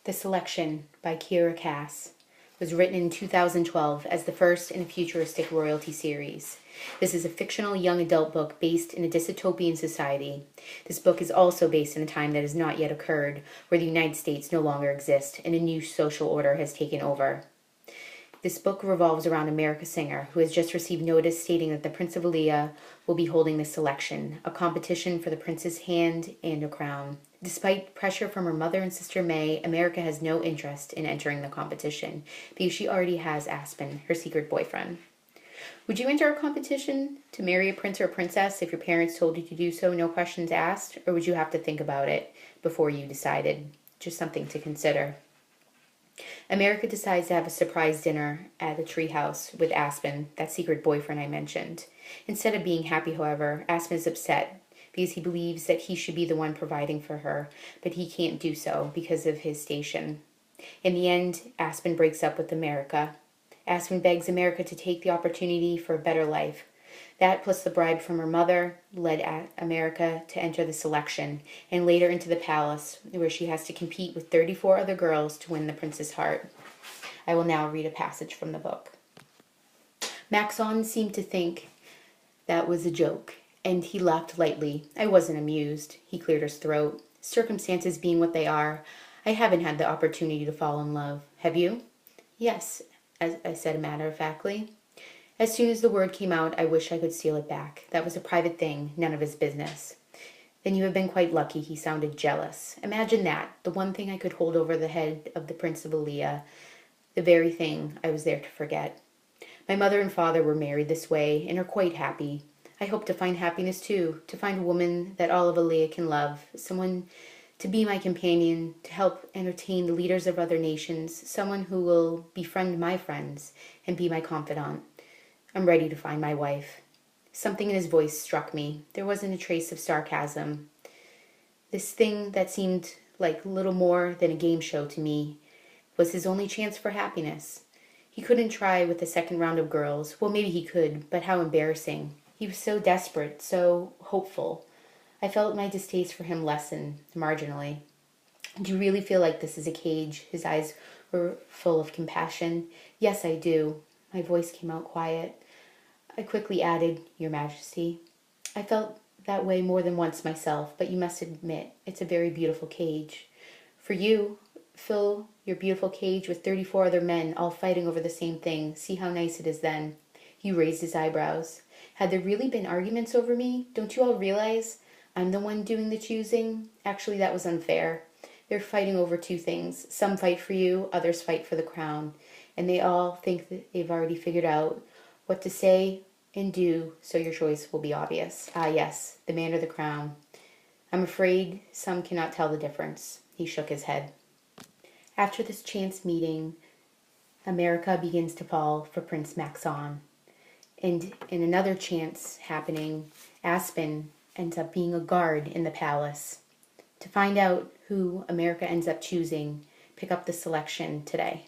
The Selection by Kiera was written in 2012 as the first in a futuristic royalty series. This is a fictional young adult book based in a dystopian society. This book is also based in a time that has not yet occurred, where the United States no longer exists and a new social order has taken over. This book revolves around America Singer, who has just received notice stating that the Prince of Leia will be holding the selection, a competition for the prince's hand and a crown. Despite pressure from her mother and sister May, America has no interest in entering the competition because she already has Aspen, her secret boyfriend. Would you enter a competition to marry a prince or a princess if your parents told you to do so, no questions asked? Or would you have to think about it before you decided? Just something to consider. America decides to have a surprise dinner at a treehouse with Aspen, that secret boyfriend I mentioned. Instead of being happy, however, Aspen is upset because he believes that he should be the one providing for her, but he can't do so because of his station. In the end, Aspen breaks up with America. Aspen begs America to take the opportunity for a better life. That, plus the bribe from her mother, led America to enter the selection, and later into the palace, where she has to compete with 34 other girls to win the prince's heart. I will now read a passage from the book. Maxon seemed to think that was a joke, and he laughed lightly. I wasn't amused. He cleared his throat. Circumstances being what they are, I haven't had the opportunity to fall in love. Have you? Yes, as I said matter-of-factly. As soon as the word came out, I wish I could steal it back. That was a private thing, none of his business. Then you have been quite lucky, he sounded jealous. Imagine that, the one thing I could hold over the head of the Prince of Leia, the very thing I was there to forget. My mother and father were married this way and are quite happy. I hope to find happiness too, to find a woman that all of Leia can love, someone to be my companion, to help entertain the leaders of other nations, someone who will befriend my friends and be my confidant. I'm ready to find my wife. Something in his voice struck me. There wasn't a trace of sarcasm. This thing that seemed like little more than a game show to me was his only chance for happiness. He couldn't try with the second round of girls. Well, maybe he could, but how embarrassing. He was so desperate, so hopeful. I felt my distaste for him lessen marginally. Do you really feel like this is a cage? His eyes were full of compassion. Yes, I do. My voice came out quiet. I quickly added, Your Majesty. I felt that way more than once myself, but you must admit it's a very beautiful cage. For you, fill your beautiful cage with 34 other men, all fighting over the same thing. See how nice it is then. He raised his eyebrows. Had there really been arguments over me? Don't you all realize I'm the one doing the choosing? Actually, that was unfair. They're fighting over two things. Some fight for you, others fight for the crown. And they all think that they've already figured out what to say and do, so your choice will be obvious. Ah, yes, the man or the crown. I'm afraid some cannot tell the difference. He shook his head. After this chance meeting, America begins to fall for Prince Maxon. And in another chance happening, Aspen ends up being a guard in the palace. To find out who America ends up choosing, pick up the selection today.